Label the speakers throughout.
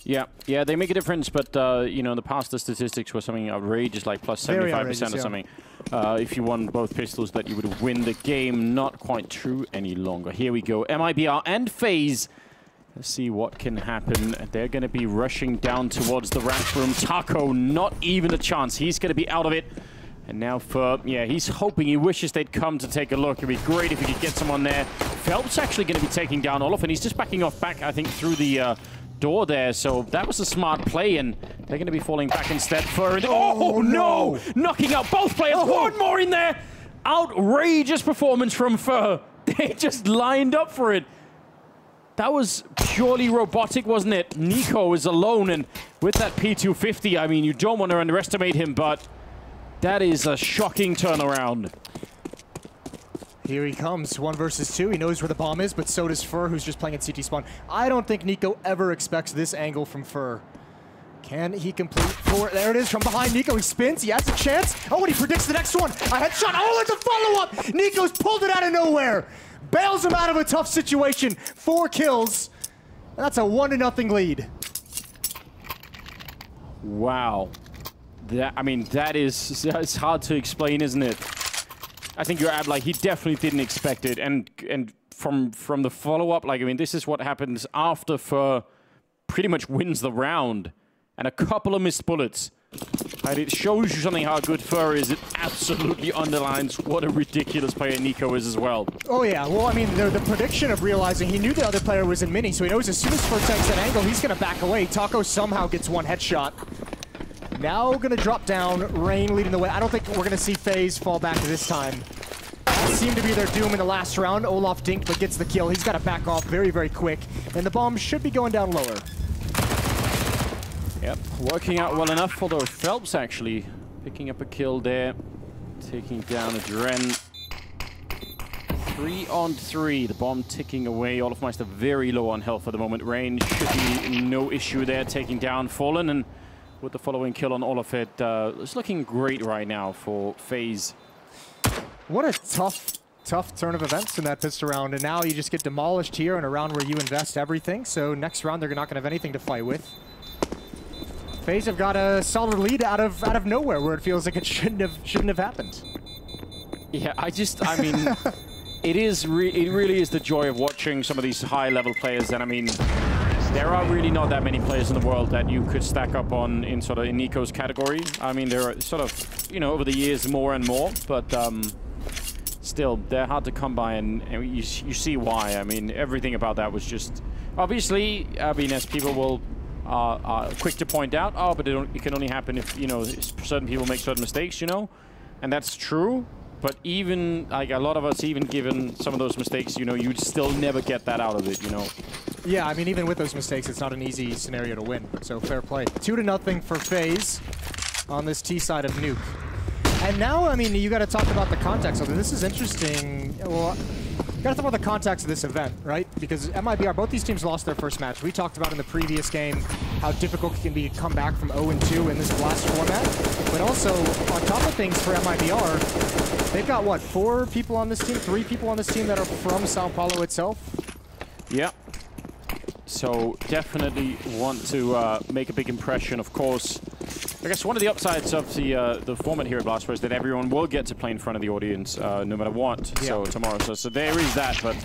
Speaker 1: Yeah, they make a difference, but you know, in the past the statistics were something outrageous, like plus 75% or something. If you won both pistols, that you would win the game. Not quite true any longer. Here we go, MIBR and FaZe. Let's see what can happen. They're going to be rushing down towards the ranch room. Taco, not even a chance. He's going to be out of it. And now for, yeah, he's hoping, he wishes they'd come to take a look. It'd be great if he could get someone there. Phelps actually going to be taking down Olaf, and he's just backing off back, I think, through the door there. So that was a smart play, and they're going to be falling back instead for... Oh, no! Knocking out both players. One more in there! Outrageous performance from Fur. They just lined up for it. That was purely robotic, wasn't it? Nico is alone, and with that P250, I mean, you don't want to underestimate him, but that is a shocking turnaround.
Speaker 2: Here he comes, 1 versus 2. He knows where the bomb is, but so does Fur, who's just playing at CT spawn. I don't think Nico ever expects this angle from Fur. Can he complete 4? There it is from behind Nico. He spins, he has a chance. Oh, and he predicts the next one. A headshot. Oh, it's a follow-up. Nico's pulled it out of nowhere. Bails him out of a tough situation. 4 kills. That's a 1-0 lead.
Speaker 1: Wow. That, I mean, it's hard to explain, isn't it? I think you're at, like, he definitely didn't expect it. And from the follow-up, like, I mean, this is what happens after Fur pretty much wins the round. And a couple of missed bullets. And it shows you something how good Fur is. It absolutely underlines what a ridiculous player Nico is as well.
Speaker 2: Oh yeah, well I mean the prediction of realizing he knew the other player was in mini, so he knows as soon as Fur takes that angle, he's gonna back away. Taco somehow gets 1 headshot. Now gonna drop down, Rain leading the way. I don't think we're gonna see FaZe fall back this time. That seemed to be their doom in the last round. Olaf dinked but gets the kill. He's gotta back off very, very quick. And the bomb should be going down lower.
Speaker 1: Yep, working out well enough, although Phelps actually picking up a kill there, taking down a Dren. 3 on 3, the bomb ticking away. Olafmeister very low on health at the moment. Range should be no issue there, taking down Fallen, and with the following kill on Olaf, it's looking great right now for FaZe.
Speaker 2: What a tough turn of events in that pistol round, and now you just get demolished here in a round where you invest everything, so next round they're not going to have anything to fight with. FaZe have got a solid lead out of nowhere, where it feels like it shouldn't have happened.
Speaker 1: Yeah, I mean, it really is the joy of watching some of these high-level players. And I mean, there are really not that many players in the world that you could stack up on in Nico's category. I mean, there are sort of, you know, over the years more and more, but still, they're hard to come by, and you see why. I mean, everything about that was just obviously. I mean, as people will. Are quick to point out, oh, but it can only happen if, you know, certain people make certain mistakes, you know? And that's true, but even, like, a lot of us, even given some of those mistakes, you know, you'd still never get that out of it, you know?
Speaker 2: Yeah, I mean, even with those mistakes, it's not an easy scenario to win, so fair play. 2-0 for FaZe on this T side of Nuke. And now, I mean, you got to talk about the context of it. This is interesting. Well, you got to talk about the context of this event, right? Because MIBR, both these teams lost their first match. We talked about in the previous game how difficult it can be to come back from 0-2 in this blast format. But also, on top of things for MIBR, they've got, what, 4 people on this team? 3 people on this team that are from Sao Paulo itself?
Speaker 1: Yeah. So definitely want to make a big impression, of course. I guess one of the upsides of the format here at Blast is that everyone will get to play in front of the audience no matter what. Yeah. So tomorrow, so there is that. But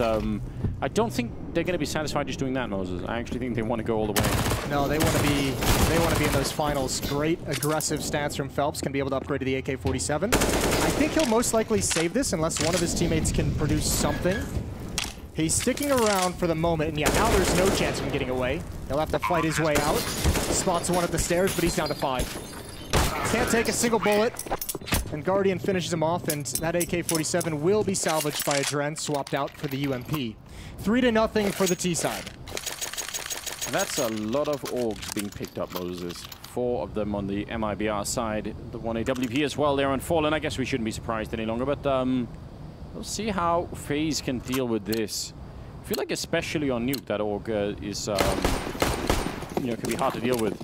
Speaker 1: I don't think they're going to be satisfied just doing that, Moses. I actually think they want to go all the way.
Speaker 2: No, they want to be in those finals. Great aggressive stance from Phelps, can be able to upgrade to the AK-47. I think he'll most likely save this unless one of his teammates can produce something. He's sticking around for the moment, and yeah, now there's no chance of him getting away. He'll have to fight his way out. Spots one at the stairs, but he's down to 5. Can't take a single bullet, and Guardian finishes him off, and that AK-47 will be salvaged by a Dren, swapped out for the UMP. 3-0 for the T side.
Speaker 1: That's a lot of orgs being picked up, Moses. 4 of them on the MIBR side. The 1 AWP as well there on Fallen. I guess we shouldn't be surprised any longer, but we'll see how FaZe can deal with this. I feel like especially on Nuke, that org is, you know, can be hard to deal with.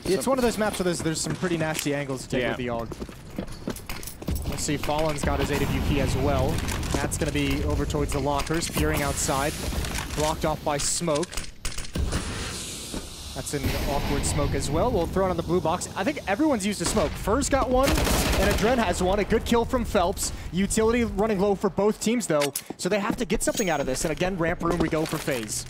Speaker 2: It's one of those maps where there's some pretty nasty angles to take with the AUG. Let's see, Fallen's got his AWP as well. That's going to be over towards the lockers, peering outside. Blocked off by smoke. That's an awkward smoke as well. We'll throw it on the blue box. I think everyone's used a smoke. Fur's got one, and Adren has one. A good kill from Phelps. Utility running low for both teams, though, so they have to get something out of this. And again, ramp room we go for FaZe.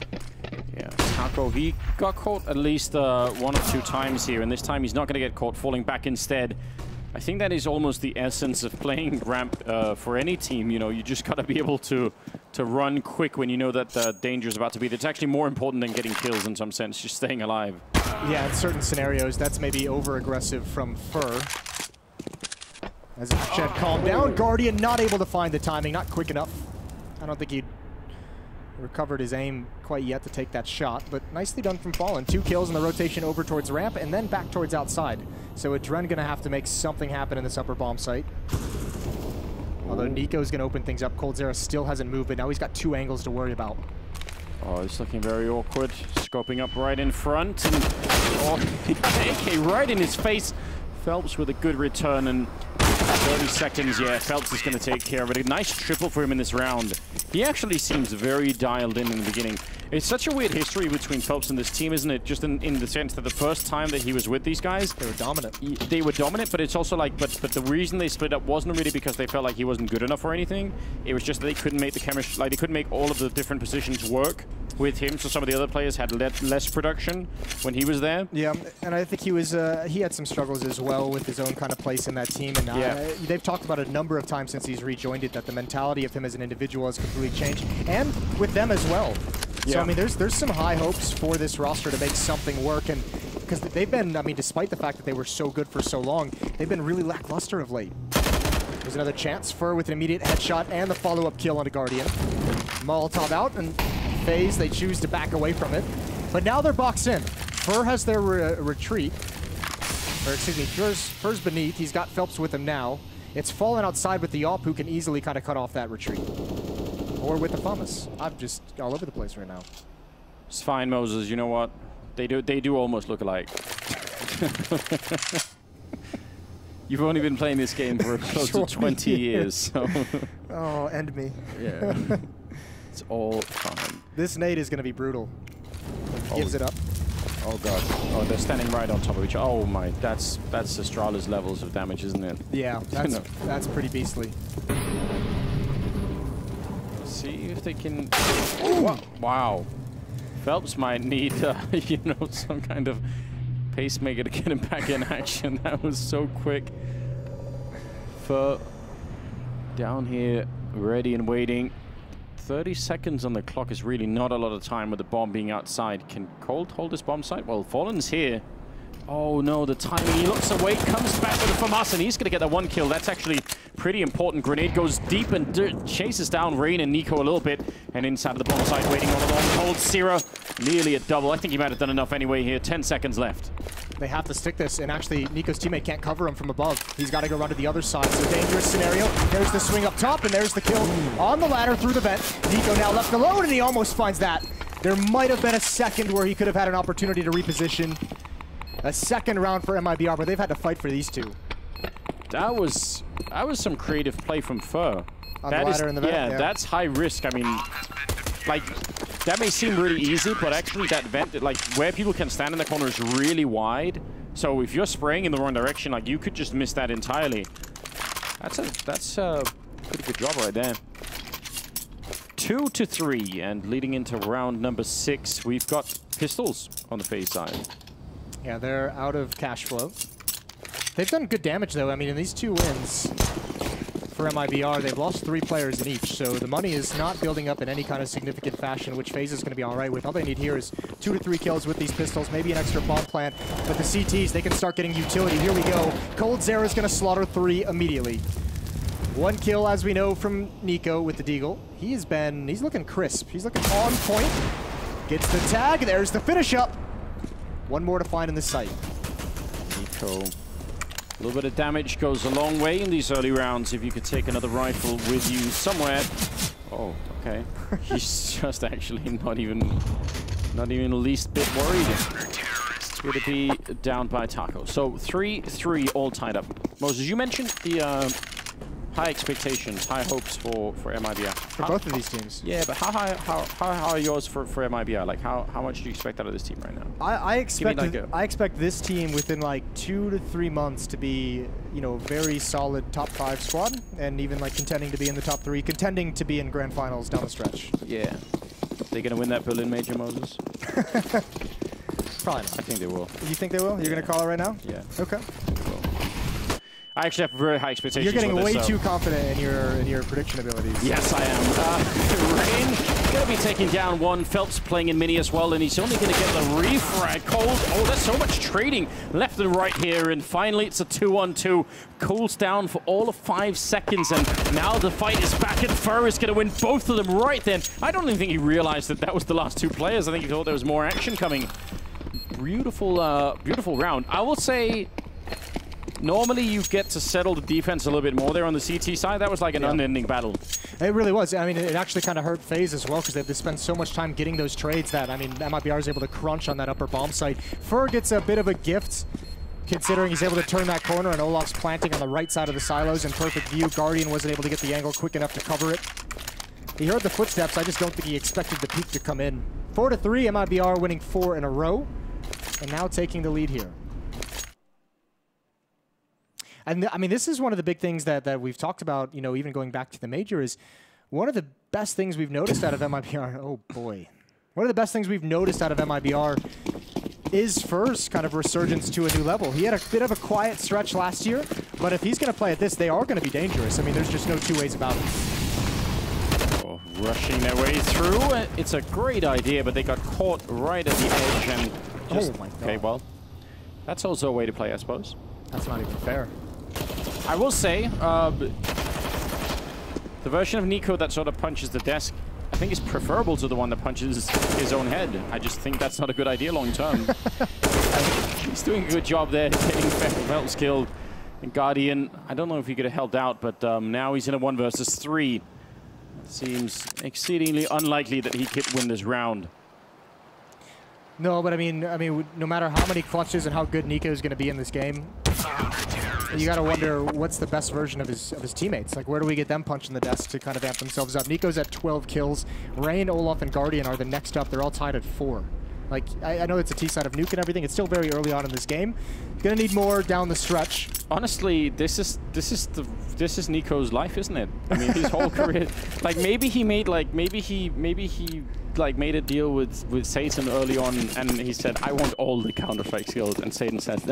Speaker 1: Yeah, Taco, he got caught at least 1 or 2 times here, and this time he's not going to get caught falling back instead. I think that is almost the essence of playing ramp for any team. You know, you just got to be able to run quick when you know that the danger is about to be. It's actually more important than getting kills in some sense, just staying alive.
Speaker 2: Yeah, in certain scenarios, that's maybe over-aggressive from Fur. As Shed calmed down, Guardian not able to find the timing, not quick enough. I don't think he recovered his aim quite yet to take that shot, but nicely done from Fallen. 2 kills in the rotation over towards ramp and then back towards outside. So Adren gonna have to make something happen in this upper bomb site. Although Nico's gonna open things up. coldzera still hasn't moved, but now he's got 2 angles to worry about.
Speaker 1: Oh, it's looking very awkward. Scoping up right in front, and AK right in his face. Phelps with a good return, and 30 seconds, yeah, Phelps is going to take care of it. A nice triple for him in this round. He actually seems very dialed in the beginning. It's such a weird history between Phelps and this team, isn't it? Just in the sense that the first time that he was with these guys,
Speaker 2: they were dominant.
Speaker 1: They were dominant, but it's also like, but the reason they split up wasn't really because they felt like he wasn't good enough or anything. It was just that they couldn't make the chemistry, like they couldn't make all of the different positions work with him, so some of the other players had less production when he was there.
Speaker 2: Yeah, and I think he was he had some struggles as well with his own kind of place in that team, and they've talked about a number of times since he's rejoined it that the mentality of him as an individual has completely changed, and with them as well. Yeah. So I mean, there's some high hopes for this roster to make something work, and because they've been, I mean, despite the fact that they were so good for so long, they've been really lackluster of late. There's another chance. Fur with an immediate headshot and the follow-up kill on a Guardian. Molotov out, and FaZe, they choose to back away from it. But now they're boxed in. Fur has their retreat. Or excuse me, Fur's beneath. He's got Phelps with him now. It's Fallen outside with the AWP who can easily kind of cut off that retreat. Or with the FAMAS. I'm just all over the place right now.
Speaker 1: It's fine, Moses. You know what? They do almost look alike. You've only been playing this game for close to 20 years, so...
Speaker 2: Oh, end me.
Speaker 1: Yeah. It's all fine.
Speaker 2: This nade is going to be brutal. Gives it up.
Speaker 1: Oh, God. Oh, they're standing right on top of each other. Oh, my. That's Astrala's levels of damage, isn't it?
Speaker 2: Yeah, that's pretty beastly.
Speaker 1: See if they can... Wow. Phelps might need, you know, some kind of pacemaker to get him back in action. That was so quick. Fur down here, ready and waiting. 30 seconds on the clock is really not a lot of time with the bomb being outside. Can Cold hold this bomb site? Well, Fallen's here. Oh no, the timing. He looks away, comes back with a FAMAS, and he's going to get that 1 kill. That's actually pretty important. Grenade goes deep and chases down Rain and Nico a little bit. And inside of the bomb site, waiting all along. coldzera, nearly a double. I think he might have done enough anyway here. 10 seconds left.
Speaker 2: They have to stick this, and actually Nico's teammate can't cover him from above. He's got to go run to the other side. So dangerous scenario. There's the swing up top, and there's the kill on the ladder through the vent. Nico now left alone, and he almost finds that. There might have been a second where he could have had an opportunity to reposition. A second round for MIBR, but they've had to fight for these two.
Speaker 1: That was some creative play from Fur.
Speaker 2: On the ladder in the vent,
Speaker 1: yeah, that's high risk. I mean, like, that may seem really easy, but actually that vent, like, where people can stand in the corner is really wide. So if you're spraying in the wrong direction, like, you could just miss that entirely. That's a pretty good job right there. 2-3, and leading into round number 6, we've got pistols on the FaZe side.
Speaker 2: Yeah, they're out of cash flow. They've done good damage, though. I mean, in these 2 wins for MIBR, they've lost 3 players in each, so the money is not building up in any kind of significant fashion, which FaZe is going to be all right with. All they need here is 2 to 3 kills with these pistols, maybe an extra bomb plant, but the CTs, they can start getting utility. Here we go. coldzera is going to slaughter 3 immediately. 1 kill, as we know, from Nico with the deagle. He's looking crisp. He's looking on point. Gets the tag. There's the finish up. 1 more to find in this site.
Speaker 1: Nico. A little bit of damage goes a long way in these early rounds if you could take another rifle with you somewhere. Oh, okay. He's just actually not even the least bit worried. It's going to be down by Taco. So 3-3 all tied up. Moses, you mentioned the high expectations, high hopes for MIBR.
Speaker 2: For both of these teams.
Speaker 1: Yeah, but how high are yours for MIBR? Like how much do you expect out of this team right now?
Speaker 2: I expect this team within like 2 to 3 months to be, you know, very solid top 5 squad, and even like contending to be in the top 3, contending to be in grand finals down the stretch.
Speaker 1: Yeah. They're gonna win that Berlin major, Moses?
Speaker 2: Probably not.
Speaker 1: I think they will.
Speaker 2: You think they will? You're gonna call it right now?
Speaker 1: Yeah.
Speaker 2: Okay.
Speaker 1: I actually have very high expectations.
Speaker 2: You're getting
Speaker 1: for this,
Speaker 2: way too confident in your prediction abilities.
Speaker 1: Yes, I am. Rain going to be taking down one. Phelps playing in mini as well, and he's only going to get the refrag. Cold. Oh, there's so much trading left and right here, and finally it's a 2-on-2. Cools down for all of 5 seconds, and now the fight is back, and Fur is going to win both of them right then. I don't even think he realized that was the last 2 players. I think he thought there was more action coming. Beautiful, beautiful round. I will say, normally you get to settle the defense a little bit more there on the CT side. That was like an unending battle.
Speaker 2: It really was. I mean, it actually kind of hurt FaZe as well because they spent so much time getting those trades that, I mean, MIBR is able to crunch on that upper bomb site. Fur gets a bit of a gift considering he's able to turn that corner, and Olaf's planting on the right side of the silos in perfect view. Guardian wasn't able to get the angle quick enough to cover it. He heard the footsteps. I just don't think he expected the peak to come in. 4-3, MIBR winning 4 in a row, and now taking the lead here. And I mean, this is one of the big things that we've talked about, you know, even going back to the major, is one of the best things we've noticed out of MIBR. Oh, boy. One of the best things we've noticed out of MIBR is Fur's kind of resurgence to a new level. He had a bit of a quiet stretch last year, but if he's going to play at this, they are going to be dangerous. I mean, there's just no 2 ways about it.
Speaker 1: Oh, rushing their way through. It's a great idea, but they got caught right at the edge and just...
Speaker 2: Oh, my God.
Speaker 1: Okay, well, that's also a way to play, I suppose.
Speaker 2: That's not even fair.
Speaker 1: I will say, the version of Nico that sort of punches the desk, I think is preferable to the one that punches his own head. I just think that's not a good idea long term. He's doing a good job there, getting Phelps killed. And Guardian, I don't know if he could have held out, but now he's in a 1 versus 3. Seems exceedingly unlikely that he could win this round.
Speaker 2: No, but I mean, no matter how many clutches and how good Nico is going to be in this game, you got to wonder what's the best version of his teammates. Like, where do we get them punching the desk to kind of amp themselves up? Nico's at 12 kills. Rain, Olaf, and Guardian are the next up. They're all tied at 4. Like, I know it's a T-side of Nuke and everything. It's still very early on in this game. Gonna need more down the stretch.
Speaker 1: Honestly, this is Nico's life, isn't it? I mean, his whole career. Like, maybe he made a deal with Satan early on, and he said, "I want all the Counter-Strike skills," and Satan says,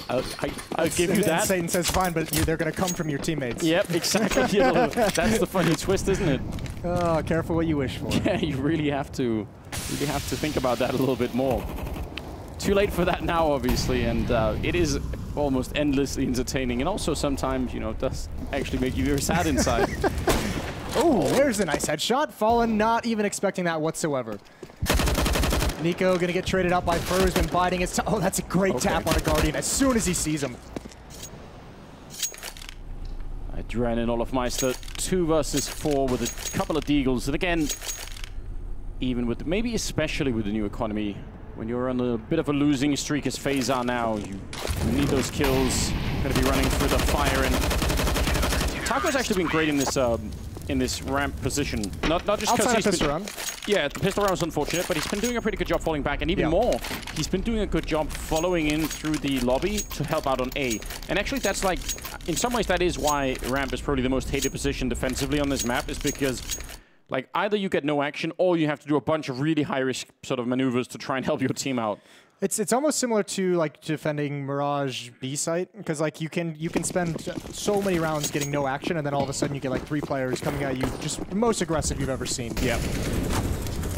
Speaker 1: "I'll give you that."
Speaker 2: Satan says, "Fine, but they're gonna come from your teammates."
Speaker 1: Yep, exactly. You know, that's the funny twist, isn't it?
Speaker 2: Oh, careful what you wish for.
Speaker 1: Yeah, you really have to think about that a little bit more. Too late for that now, obviously, and it is almost endlessly entertaining, and also sometimes, you know, it does actually make you very sad inside.
Speaker 2: Oh, there's a nice headshot. Fallen, not even expecting that whatsoever. Nico gonna get traded out by Fur, who's been biding his time. Oh, that's a great tap on a Guardian as soon as he sees him.
Speaker 1: Adrenaline Olafmeister, 2 versus 4 with a couple of deagles, and again, even with, maybe especially with the new economy, when you're on a bit of a losing streak as FaZe are now, you need those kills. Gonna be running through the fire, and Taco's actually been great in this ramp position. Not just because he's
Speaker 2: pistol round.
Speaker 1: Yeah, the pistol round was unfortunate, but he's been doing a pretty good job falling back, and even more, he's been doing a good job following in through the lobby to help out on A. And actually, that's like, in some ways, that is why ramp is probably the most hated position defensively on this map, is because, like, either you get no action, or you have to do a bunch of really high-risk sort of maneuvers to try and help your team out.
Speaker 2: It's almost similar to like defending Mirage B site, because like you can spend so many rounds getting no action, and then all of a sudden you get like 3 players coming at you, just the most aggressive you've ever seen.
Speaker 1: Yep.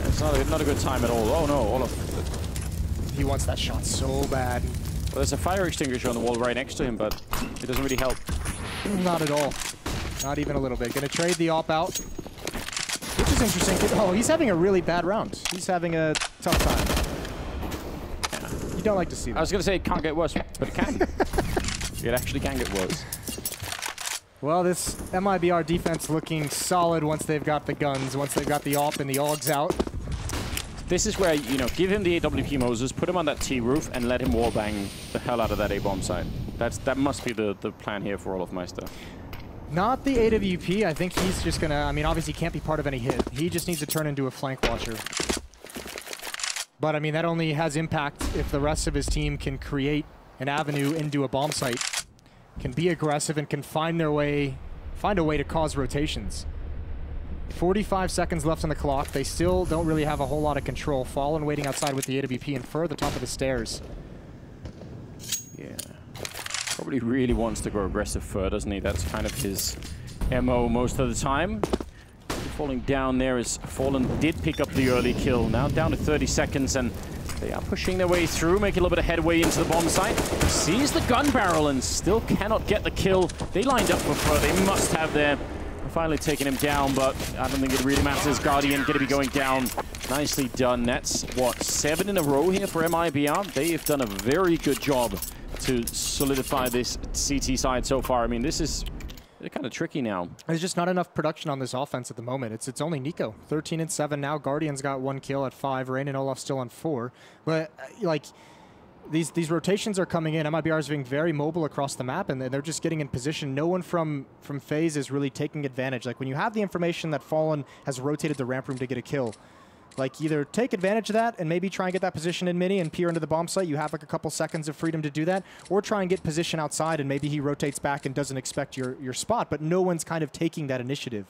Speaker 1: It's not a good time at all. Oh no, Olaf.
Speaker 2: He wants that shot so bad.
Speaker 1: Well, there's a fire extinguisher on the wall right next to him, but it doesn't really help.
Speaker 2: Not at all. Not even a little bit. Gonna trade the op out, which is interesting. Oh, he's having a really bad round. He's having a tough time. You don't like to see that.
Speaker 1: I was going to say it can't get worse, but it can. It actually can get worse.
Speaker 2: Well, this MIBR defense looking solid once they've got the guns, once they've got the AWP and the AUGs out.
Speaker 1: This is where, you know, give him the AWP Moses, put him on that T roof, and let him wallbang the hell out of that A-bomb site. That must be the plan here for Olafmeister.
Speaker 2: Not the AWP. I think he's just gonna, I mean, obviously can't be part of any hit. He just needs to turn into a flank watcher. But I mean, that only has impact if the rest of his team can create an avenue into a bomb site, can be aggressive and can find a way to cause rotations. 45 seconds left on the clock. They still don't really have a whole lot of control. Fallen waiting outside with the AWP and Fur at the top of the stairs.
Speaker 1: Yeah. Probably really wants to go aggressive Fur, doesn't he? That's kind of his MO most of the time. Falling down there as Fallen did pick up the early kill. Now down to 30 seconds and they are pushing their way through, making a little bit of headway into the bomb site. Sees the gun barrel and still cannot get the kill. They lined up for Fur. They must have there. Finally taking him down, but I don't think it really matters. Guardian going to be going down. Nicely done. That's, what, 7 in a row here for MIBR? They have done a very good job to solidify this CT side so far. I mean, this is kind of tricky now.
Speaker 2: There's just not enough production on this offense at the moment. It's only Nico. 13 and 7 now. Guardian's got 1 kill at 5. Rain and Olaf still on 4. But, like, these rotations are coming in. MIBR is being very mobile across the map, and they're just getting in position. No one from FaZe is really taking advantage. Like, when you have the information that Fallen has rotated the ramp room to get a kill, like, either take advantage of that and maybe try and get that position in mini and peer into the bomb site. You have, like, a couple seconds of freedom to do that. Or try and get position outside, and maybe he rotates back and doesn't expect your spot. But no one's kind of taking that initiative.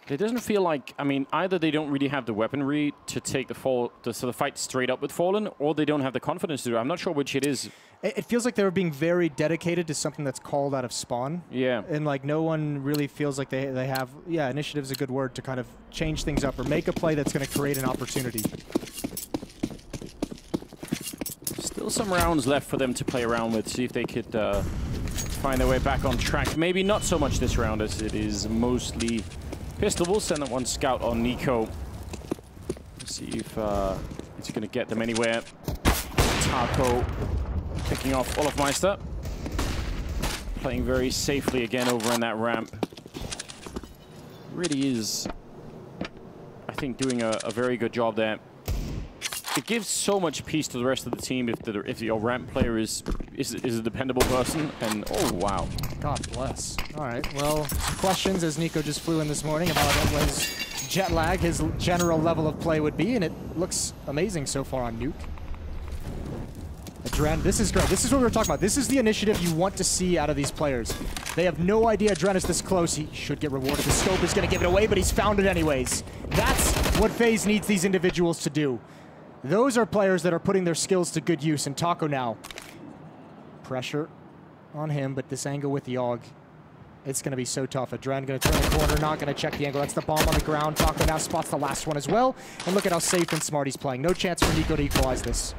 Speaker 1: It doesn't feel like, I mean, either they don't really have the weaponry to take the fight straight up with Fallen, or they don't have the confidence to do it. I'm not sure which it is.
Speaker 2: It feels like they're being very dedicated to something that's called out of spawn.
Speaker 1: Yeah.
Speaker 2: And like no one really feels like they have, yeah, initiative's a good word to kind of change things up or make a play that's going to create an opportunity.
Speaker 1: Still some rounds left for them to play around with, see if they could find their way back on track. Maybe not so much this round as it is mostly Pistol. Will send that one scout on Nico. Let's see if it's going to get them anywhere. Taco picking off Olafmeister. Playing very safely again over in that ramp. Really is, I think, doing a very good job there. It gives so much peace to the rest of the team if your ramp player is a dependable person. And oh wow,
Speaker 2: God bless. All right, well, questions as Nico just flew in this morning about what his jet lag, his general level of play would be, and it looks amazing so far on Nuke. Adren, this is great. This is what we were talking about. This is the initiative you want to see out of these players. They have no idea Adren is this close. He should get rewarded. The scope is going to give it away, but he's found it anyways. That's what FaZe needs these individuals to do. Those are players that are putting their skills to good use. And Taco now, pressure on him, but this angle with the AUG, it's going to be so tough. Adren going to turn the corner, not going to check the angle. That's the bomb on the ground. Taco now spots the last one as well. And look at how safe and smart he's playing. No chance for Nico to equalize this.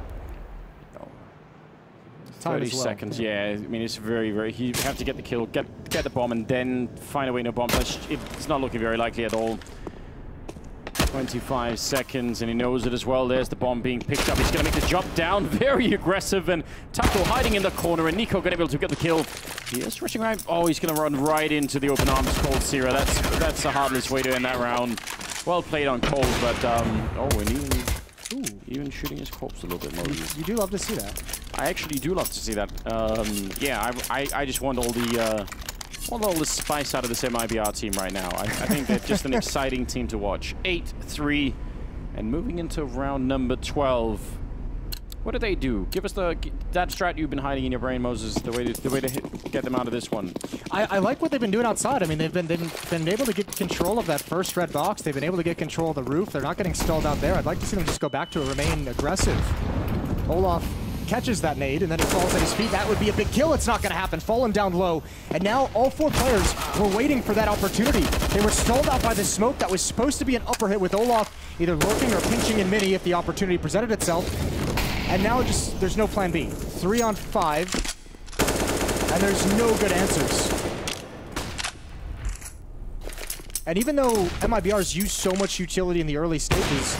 Speaker 1: 30 seconds, yeah. I mean, it's very, very... You have to get the kill, get the bomb, and then find a way no bomb. It's not looking very likely at all. 25 seconds, and he knows it as well. There's the bomb being picked up. He's going to make the jump down. Very aggressive, and Taco hiding in the corner, and Nico going to be able to get the kill. He is rushing right. Oh, he's going to run right into the open arms. Cold Sierra. That's the hardest way to end that round. Well played on Cold, but oh, and even shooting his corpse a little bit more.
Speaker 2: You do love to see that.
Speaker 1: I actually do love to see that. Yeah, I just want all the spice out of this MIBR team right now. I think they're just an exciting team to watch. 8-3, and moving into round number 12. What do they do? Give us that strat you've been hiding in your brain, Moses. The way to get them out of this one.
Speaker 2: I like what they've been doing outside. I mean, they've been able to get control of that first red box. They've been able to get control of the roof. They're not getting stalled out there. I'd like to see them just go back to it, remain aggressive. Olaf catches that nade, and then it falls at his feet. That would be a big kill. It's not going to happen. Fallen down low. And now all 4 players were waiting for that opportunity. They were stalled out by the smoke. That was supposed to be an upper hit with Olaf either lurking or pinching in mini if the opportunity presented itself. And now just there's no plan B. 3 on 5. And there's no good answers. And even though MIBR's used so much utility in the early stages,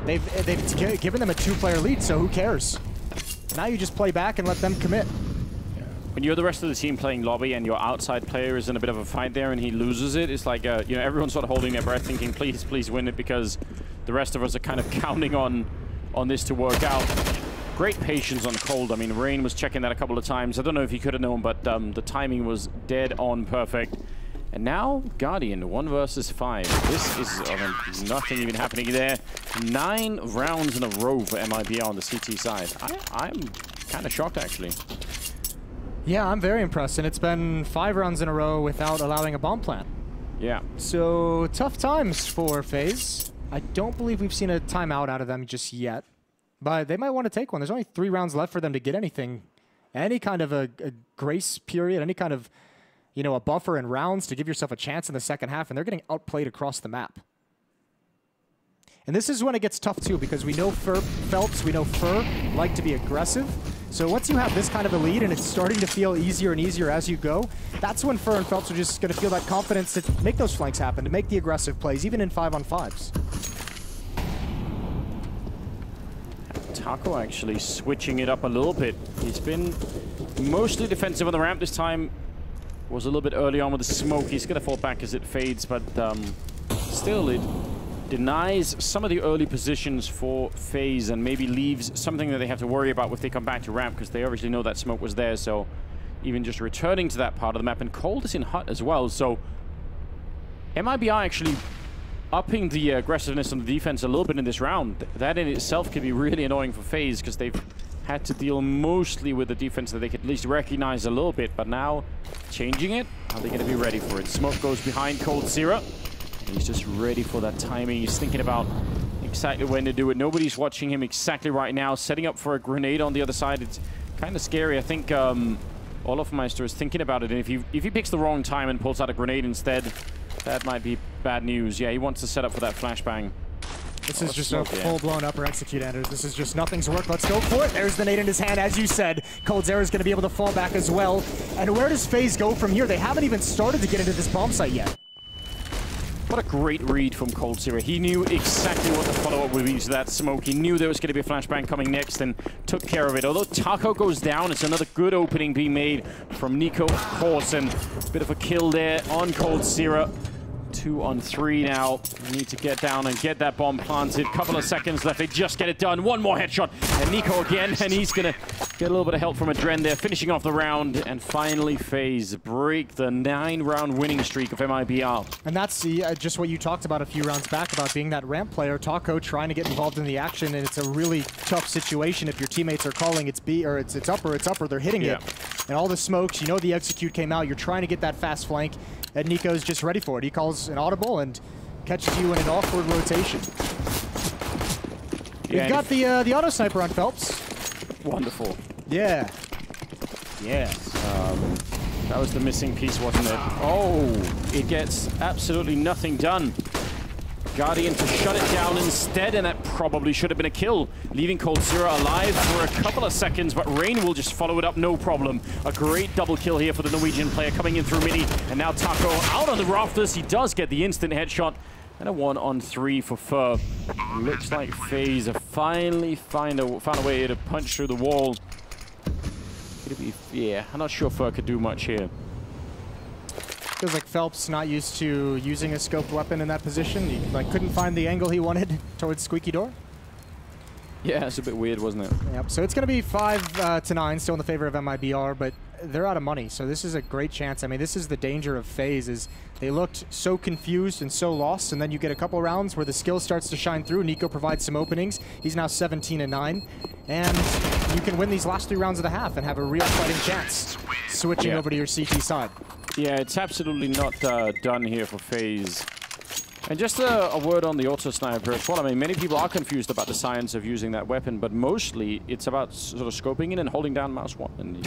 Speaker 2: they've given them a 2-player lead, so who cares? Now you just play back and let them commit.
Speaker 1: When you're the rest of the team playing lobby and your outside player is in a bit of a fight there and he loses it, it's like, you know, everyone's sort of holding their breath thinking, please, please win it, because the rest of us are kind of counting on this to work out. Great patience on Cold. I mean, Rain was checking that a couple of times. I don't know if he could have known, but the timing was dead on perfect. And now, Guardian, 1 versus 5. This is nothing even happening there. 9 rounds in a row for MIBR on the CT side. I'm kind of shocked, actually.
Speaker 2: Yeah, I'm very impressed. And it's been 5 rounds in a row without allowing a bomb plant.
Speaker 1: Yeah.
Speaker 2: So, tough times for FaZe. I don't believe we've seen a timeout out of them just yet. But they might want to take one. There's only 3 rounds left for them to get anything. Any kind of a grace period, any kind of, you know, a buffer in rounds to give yourself a chance in the second half. And they're getting outplayed across the map. And this is when it gets tough, too, because we know Phelps, we know Fur like to be aggressive. So once you have this kind of a lead and it's starting to feel easier and easier as you go, that's when Fur and Phelps are just going to feel that confidence to make those flanks happen, to make the aggressive plays, even in 5-on-5s.
Speaker 1: Taco actually switching it up a little bit. He's been mostly defensive on the ramp this time. Was a little bit early on with the smoke. He's going to fall back as it fades, but still it denies some of the early positions for FaZe and maybe leaves something that they have to worry about if they come back to ramp, because they obviously know that smoke was there. So even just returning to that part of the map, and Cold is in hut as well. So MIBR actually upping the aggressiveness on the defense a little bit in this round. That in itself could be really annoying for FaZe, because they've had to deal mostly with the defense that they could at least recognize a little bit. But now, changing it, are they going to be ready for it? Smoke goes behind Cold Zero. He's just ready for that timing. He's thinking about exactly when to do it. Nobody's watching him exactly right now. Setting up for a grenade on the other side. It's kind of scary. I think Olofmeister is thinking about it. And if he picks the wrong time and pulls out a grenade instead, that might be bad news. Yeah, he wants to set up for that flashbang.
Speaker 2: This is just a full-blown upper execute, Anders. This is just nothing's work. Let's go for it. There's the nade in his hand, as you said. Cold Zero is going to be able to fall back as well. And where does FaZe go from here? They haven't even started to get into this bomb site yet.
Speaker 1: What a great read from Cold Zero. He knew exactly what the follow-up would be to that smoke. He knew there was going to be a flashbang coming next and took care of it. Although Taco goes down, it's another good opening being made from Nico, of course, and a bit of a kill there on Cold Zero. 2 on 3 now. We need to get down and get that bomb planted. Couple of seconds left. They just get it done. 1 more headshot. And Nico again. And he's going to get a little bit of help from Adren there, finishing off the round. And finally, FaZe break the 9-round winning streak of MIBR. And
Speaker 2: that's just what you talked about a few rounds back, about being that ramp player. Taco trying to get involved in the action. And it's a really tough situation if your teammates are calling it's B, or it's up, or they're hitting it. And all the smokes, you know the execute came out. You're trying to get that fast flank. And Nico's just ready for it. He calls an audible and catches you in an awkward rotation. Yeah, we've got the auto sniper on Phelps.
Speaker 1: Wonderful.
Speaker 2: Yeah.
Speaker 1: Yes. That was the missing piece, wasn't it? Oh, it gets absolutely nothing done. Guardian to shut it down instead, and that probably should have been a kill, leaving Cold Zero alive for a couple of seconds, but Rain will just follow it up, no problem. A great double kill here for the Norwegian player coming in through midi, and now Taco out on the rafters. He does get the instant headshot, and a 1 on 3 for Fur. Looks like FaZe have finally found a way to punch through the wall. Yeah, I'm not sure Fur could do much here.
Speaker 2: Feels like Phelps not used to using a scoped weapon in that position. He couldn't find the angle he wanted towards Squeaky Door.
Speaker 1: Yeah, it's a bit weird, wasn't it?
Speaker 2: Yep. So it's going to be 5-9, still in the favor of MIBR, but they're out of money. So this is a great chance. I mean, this is the danger of FaZe, is they looked so confused and so lost, and then you get a couple rounds where the skill starts to shine through. Nico provides some openings. He's now 17-9, and you can win these last 3 rounds of the half and have a real fighting chance switching over to your CT side.
Speaker 1: Yeah, it's absolutely not done here for FaZe. And just a word on the auto sniper as well. I mean, many people are confused about the science of using that weapon, but mostly it's about sort of scoping in and holding down mouse 1. And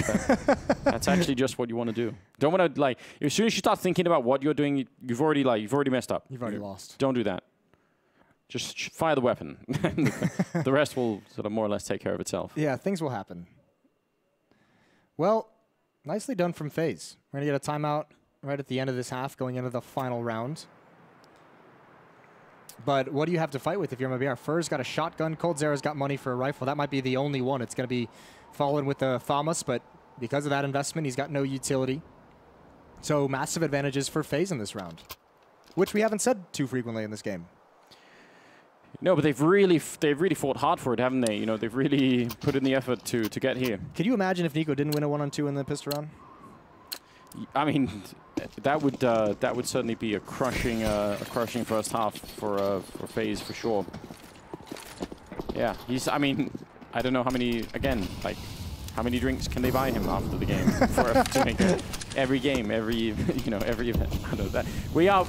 Speaker 1: that's actually just what you want to do. Don't want to, as soon as you start thinking about what you're doing, you've already messed up.
Speaker 2: You've already lost.
Speaker 1: Don't do that. Just fire the weapon. The rest will sort of more or less take care of itself.
Speaker 2: Yeah, things will happen. Well, nicely done from FaZe. We're going to get a timeout right at the end of this half, going into the final round. But what do you have to fight with if you're MIBR? Fur's got a shotgun. Cold Zero's got money for a rifle. That might be the only one. It's going to be followed with the Thomas, but because of that investment, he's got no utility. So massive advantages for FaZe in this round, which we haven't said too frequently in this game.
Speaker 1: No, but they've really fought hard for it, haven't they? You know, they've really put in the effort to get here.
Speaker 2: Could you imagine if Nico didn't win a 1-on-2 in the pistol round?
Speaker 1: I mean, that would certainly be a crushing first half for FaZe for sure. Yeah, I mean, I don't know how many. Again, like, how many drinks can they buy him after the game to make it? Every game, every event. I don't know that we are.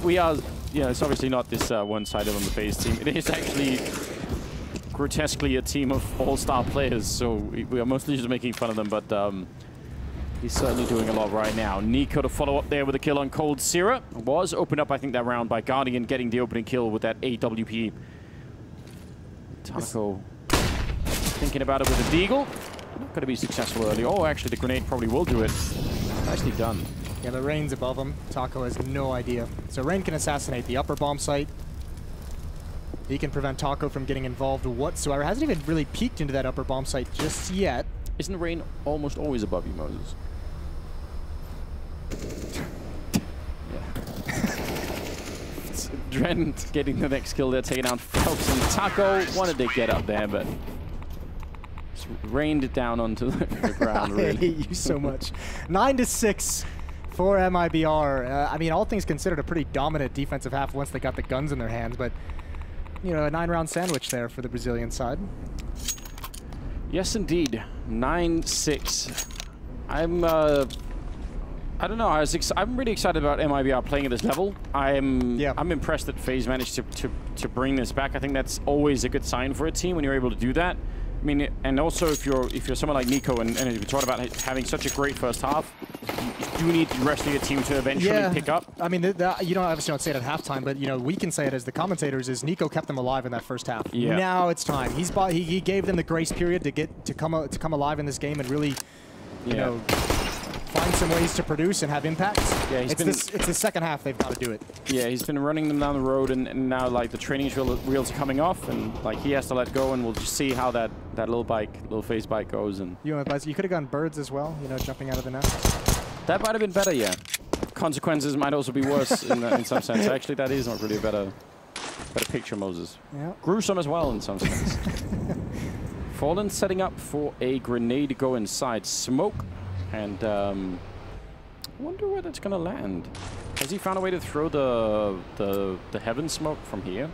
Speaker 1: Yeah, it's obviously not this one-sided on the FaZe team. It is actually grotesquely a team of all-star players. So we are mostly just making fun of them, but he's certainly doing a lot right now. Nico to follow up there with a kill on Cold Sierra. Was opened up, I think, that round by Guardian getting the opening kill with that AWP. Taco thinking about it with a deagle. Not going to be successful early. Oh, actually, the grenade probably will do it. Nicely done.
Speaker 2: Yeah, the Rain's above him. Taco has no idea. So Rain can assassinate the upper bomb site. He can prevent Taco from getting involved whatsoever. Hasn't even really peeked into that upper bomb site just yet.
Speaker 1: Isn't Rain almost always above you, Moses? Dren getting the next kill there, taking out Phelps and Taco. Wanted to get up there, but just rained it down onto the ground, really.
Speaker 2: I hate you so much. 9-6 for MIBR. I mean, all things considered, a pretty dominant defensive half once they got the guns in their hands, but, you know, a 9-round sandwich there for the Brazilian side.
Speaker 1: Yes, indeed. 9-6. I don't know. I'm really excited about MIBR playing at this level. I'm impressed that FaZe managed to bring this back. I think that's always a good sign for a team when you're able to do that. I mean, and also if you're someone like Nico and we talked about having such a great first half, you need the rest of your team to eventually pick up.
Speaker 2: I mean, you don't obviously don't say it at halftime, but you know we can say it as the commentators. Is Nico kept them alive in that first half?
Speaker 1: Yeah.
Speaker 2: Now it's time. He gave them the grace period to come alive in this game and really, you know, find some ways to produce and have impact. Yeah, it's the second half they've got to do it.
Speaker 1: Yeah, he's been running them down the road, and now like the training wheels are coming off, and like he has to let go, and we'll just see how that little FaZe bike goes. And
Speaker 2: you could have gone birds as well, you know, jumping out of the nest.
Speaker 1: That might have been better, yeah. Consequences might also be worse in some sense. Actually, that is not really a better picture, Moses.
Speaker 2: Yeah.
Speaker 1: Gruesome as well in some sense. Fallen setting up for a grenade to go inside smoke. And I wonder where that's gonna land. Has he found a way to throw the heaven smoke from here?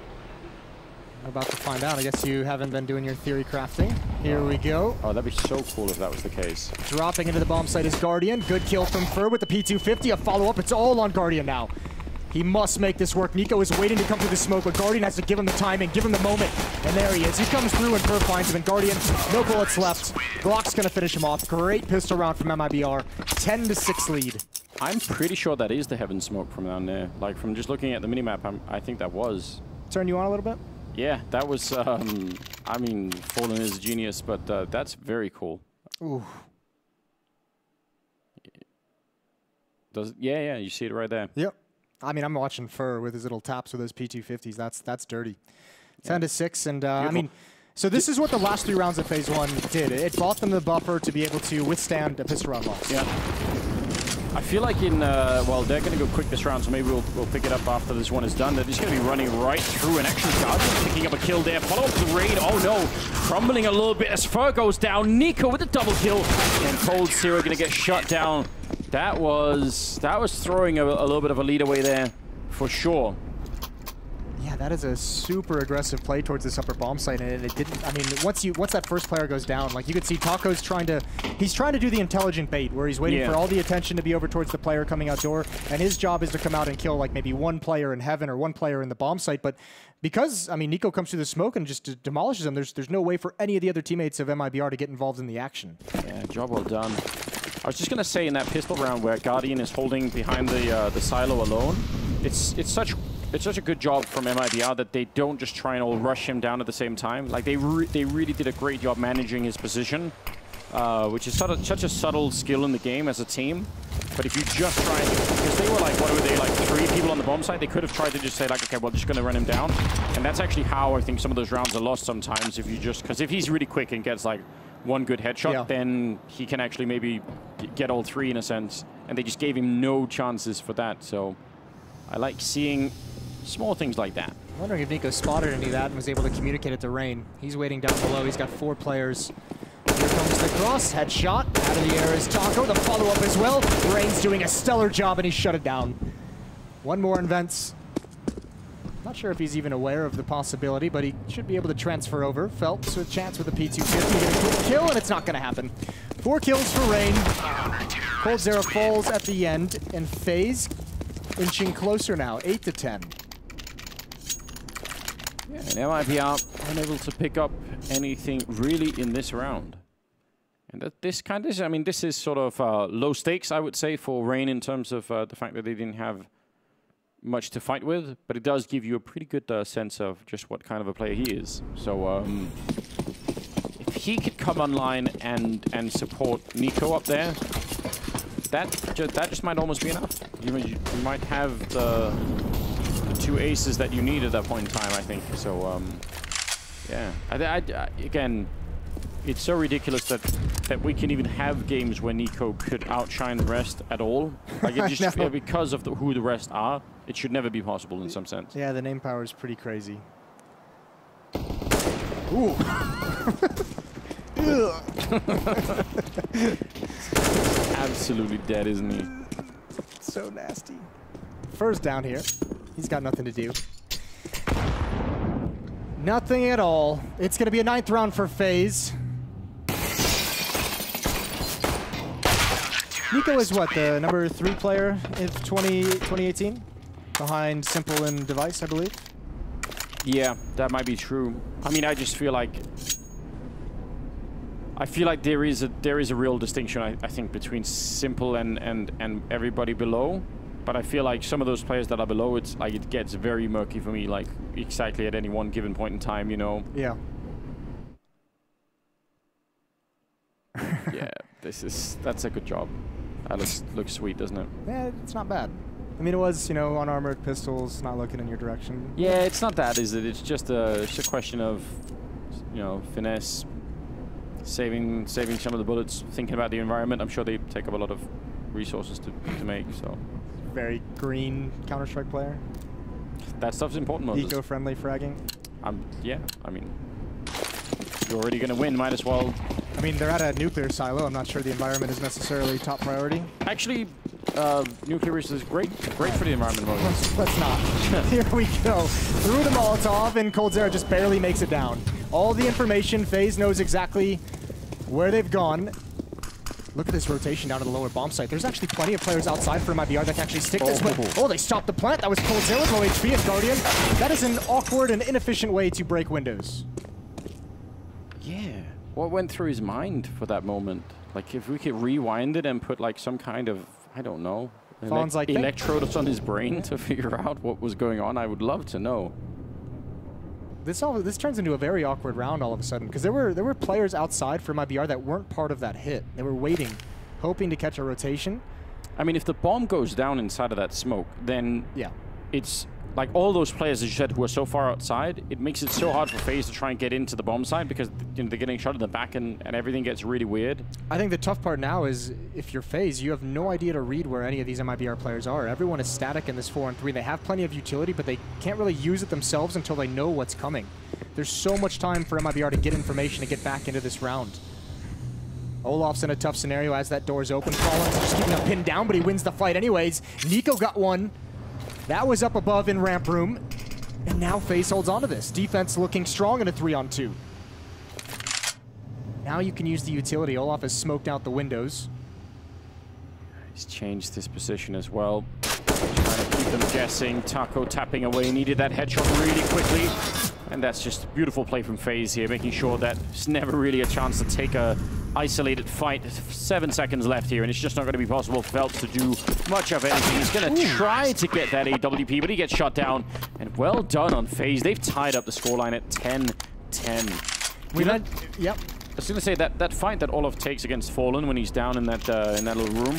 Speaker 2: I'm about to find out. I guess you haven't been doing your theory crafting. Here we go.
Speaker 1: Oh, that'd be so cool if that was the case.
Speaker 2: Dropping into the bomb site is Guardian. Good kill from Fur with the P250. A follow-up. It's all on Guardian now. He must make this work. Nico is waiting to come through the smoke, but Guardian has to give him the timing, give him the moment. And there he is. He comes through and Fur finds him. And Guardian, no bullets left. Glock's going to finish him off. Great pistol round from MIBR. 10-6 lead.
Speaker 1: I'm pretty sure that is the heaven smoke from down there. Like, from just looking at the minimap, I think that was.
Speaker 2: Turn you on a little bit?
Speaker 1: Yeah, that was, I mean, Fallen is a genius, but that's very cool.
Speaker 2: Ooh.
Speaker 1: Yeah, you see it right there.
Speaker 2: Yep. I mean, I'm watching Fur with his little taps with those P250s. That's dirty. 10-6, and I mean, so this is what the last 3 rounds of FaZe 1 did. It bought them the buffer to be able to withstand a pistol round loss.
Speaker 1: Yeah. I feel like well, they're going to go quick this round, so maybe we'll pick it up after this one is done. They're just going to be running right through, and actually Guardian picking up a kill there. Follow up the raid. Oh no, crumbling a little bit as Fur goes down. Nico with a double kill, and Cold Zero going to get shut down. That was throwing a little bit of a lead away there, for sure.
Speaker 2: Yeah, that is a super aggressive play towards this upper bomb site, and it didn't. I mean, once that first player goes down, like you could see, Taco's trying to do the intelligent bait, where he's waiting for all the attention to be over towards the player coming outdoor, and his job is to come out and kill like maybe one player in heaven or one player in the bomb site. But because I mean, Nico comes through the smoke and just demolishes him. There's no way for any of the other teammates of MIBR to get involved in the action.
Speaker 1: Yeah, job well done. I was just gonna say in that pistol round where Guardian is holding behind the silo alone, it's such a good job from MIBR that they don't just try and all rush him down at the same time. Like they really did a great job managing his position, which is such a subtle skill in the game as a team. But if you just try, because they were like, what were they, like 3 people on the bomb site, they could have tried to just say like, okay, we're just gonna run him down. And that's actually how I think some of those rounds are lost sometimes. If you just, because if he's really quick and gets like one good headshot, then he can actually maybe get all 3 in a sense. And they just gave him no chances for that. So I like seeing small things like that.
Speaker 2: Wondering if Nico spotted any of that and was able to communicate it to Rain. He's waiting down below. He's got 4 players. Here comes the cross. Headshot. Out of the air is Taco. The follow-up as well. Rain's doing a stellar job, and he shut it down. One more in vents. Not sure if he's even aware of the possibility, but he should be able to transfer over. Phelps with chance with the P250. Get a quick kill, and it's not going to happen. 4 kills for Rain. coldzera falls at the end, and FaZe inching closer now, 8-10.
Speaker 1: Yeah, and MIBR unable to pick up anything really in this round. And I mean, this is sort of low stakes, I would say, for Rain in terms of the fact that they didn't have much to fight with, but it does give you a pretty good sense of just what kind of a player he is. So if he could come online and support Nico up there, that just might almost be enough. You might have the 2 aces that you need at that point in time, I think. So yeah, again, it's so ridiculous that we can even have games where Nico could outshine the rest at all. Like it just because of who the rest are, it should never be possible in some sense.
Speaker 2: Yeah, the name power is pretty crazy. Ooh.
Speaker 1: Absolutely dead, isn't he?
Speaker 2: So nasty. First down here. He's got nothing to do. Nothing at all. It's going to be a 9th round for FaZe. Nico is what, the number 3 player of 2018? Behind Simple and Device, I believe?
Speaker 1: Yeah, that might be true. I mean, I just feel like... there is a real distinction, I think, between Simple and everybody below. But I feel like some of those players that are below, it's like it gets very murky for me, like exactly at any one given point in time, you know?
Speaker 2: Yeah.
Speaker 1: Yeah, that's a good job. That looks sweet, doesn't it?
Speaker 2: Yeah, it's not bad. I mean, it was, you know, unarmored pistols, not looking in your direction.
Speaker 1: Yeah, it's not that, is it? It's just a question of, you know, finesse, saving some of the bullets, thinking about the environment. I'm sure they take up a lot of resources to make, so.
Speaker 2: Very green Counter-Strike player.
Speaker 1: That stuff's important, Moses.
Speaker 2: Eco-friendly fragging.
Speaker 1: Yeah, I mean, you're already going to win, might as well.
Speaker 2: I mean, they're at a nuclear silo. I'm not sure the environment is necessarily top priority.
Speaker 1: Actually, nuclear is great for the environment, Moses.
Speaker 2: Let's not. Here we go. Through the Molotov, and coldzera just barely makes it down. All the information, FaZe knows exactly where they've gone. Look at this rotation down to the lower bomb site. There's actually plenty of players outside for MIBR that can actually stick this way. Oh, they stopped the plant. That was coldzera with low HP and Guardian. That is an awkward and inefficient way to break windows.
Speaker 1: Yeah. What went through his mind for that moment? Like, if we could rewind it and put, like, some kind of, I don't know, electrodes on his brain to figure out what was going on, I would love to know.
Speaker 2: This turns into a very awkward round all of a sudden, because there were players outside for MIBR that weren't part of that hit. They were waiting, hoping to catch a rotation.
Speaker 1: I mean, if the bomb goes down inside of that smoke, then
Speaker 2: yeah,
Speaker 1: it's like all those players, as you said, who are so far outside, it makes it so hard for FaZe to try and get into the bomb side because, you know, they're getting shot in the back and everything gets really weird.
Speaker 2: I think the tough part now is if you're FaZe, you have no idea to read where any of these MIBR players are. Everyone is static in this 4-on-3. They have plenty of utility, but they can't really use it themselves until they know what's coming. There's so much time for MIBR to get information to get back into this round. Olaf's in a tough scenario as that door's open. Collins just keeping him pinned down, but he wins the fight anyways. Nico got one. That was up above in ramp room. And now FaZe holds on to this. Defense looking strong in a 3-on-2. Now you can use the utility. Olaf has smoked out the windows.
Speaker 1: He's changed his position as well. Trying to keep them guessing. Taco tapping away. Needed that headshot really quickly. And that's just a beautiful play from FaZe here, making sure that there's never really a chance to take a isolated fight. 7 seconds left here, and it's just not going to be possible for Phelps to do much of anything. He's going to try to get that AWP, but he gets shot down. And well done on FaZe. They've tied up the scoreline at 10-10.
Speaker 2: Yep.
Speaker 1: I was going to say that fight that Olaf takes against Fallen when he's down in that little room.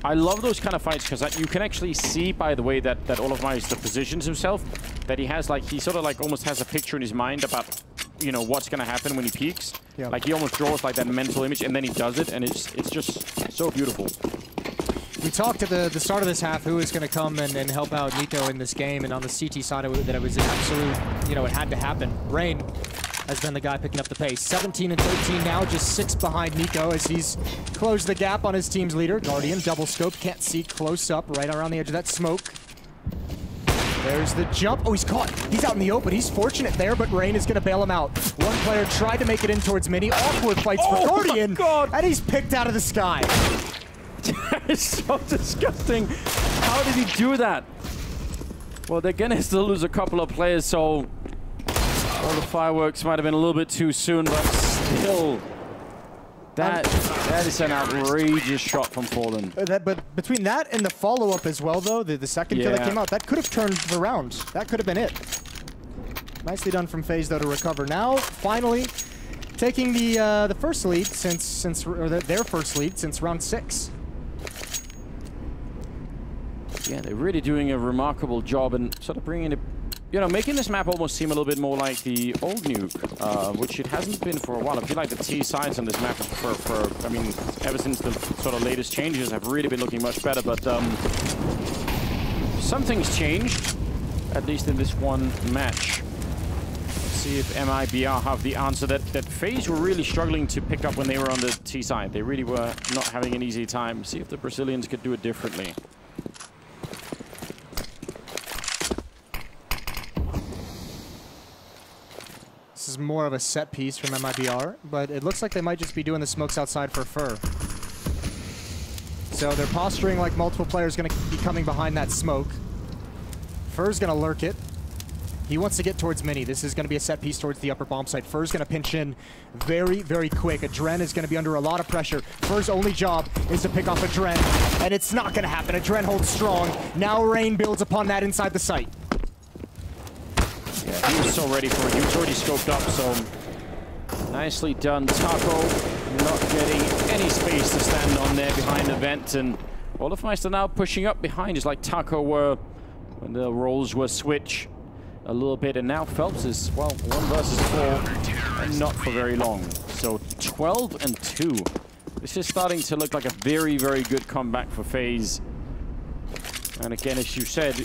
Speaker 1: I love those kind of fights because you can actually see by the way that Olaf Meister positions himself that he has he sort of almost has a picture in his mind about, you know, what's going to happen when he peeks.
Speaker 2: Yep.
Speaker 1: Like he almost draws like that mental image and then he does it, and it's just so beautiful.
Speaker 2: We talked at the start of this half who is going to come and help out Nico in this game, and on the CT side that it was an absolute, you know, it had to happen. Rain has been the guy picking up the pace. 17 and 13 now, just 6 behind Nico as he's closed the gap on his team's leader. Guardian, double scope, can't see close up, right around the edge of that smoke. There's the jump. Oh, he's caught. He's out in the open. He's fortunate there, but Rain is going to bail him out. One player tried to make it in towards Mini. Awkward fights for Guardian, and he's picked out of the sky.
Speaker 1: That is so disgusting. How did he do that? Well, they're going to still lose a couple of players, so well, the fireworks might have been a little bit too soon, but still, that is an outrageous shot from Fallen.
Speaker 2: But between that and the follow-up as well, though, the second kill that came out, that could have turned the round. That could have been it. Nicely done from FaZe, though, to recover. Now, finally, taking the first lead or their first lead since round 6.
Speaker 1: Yeah, they're really doing a remarkable job and sort of bringing it, you know, making this map almost seem a little bit more like the old Nuke, which it hasn't been for a while. I feel like the T sides on this map I mean, ever since the sort of latest changes have really been looking much better, but something's changed, at least in this one match. Let's see if MIBR have the answer that FaZe were really struggling to pick up when they were on the T side. They really were not having an easy time. See if the Brazilians could do it differently.
Speaker 2: This is more of a set piece from MIBR, but it looks like they might just be doing the smokes outside for Fur. So they're posturing like multiple players going to be coming behind that smoke. Fur's going to lurk it. He wants to get towards Mini. This is going to be a set piece towards the upper bomb site. Fur's going to pinch in very, very quick. Adren is going to be under a lot of pressure. Fur's only job is to pick off Adren, and it's not going to happen. Adren holds strong. Now Rain builds upon that inside the site.
Speaker 1: Yeah, he was so ready for it. He was already scoped up, so nicely done. Taco not getting any space to stand on there behind the vent, and Olofmeister now pushing up behind, just like Taco were when the roles were switched a little bit, and now Phelps is, well, 1 versus 4, and not for very long. So 12 and 2. This is starting to look like a very, very good comeback for FaZe. And again, as you said,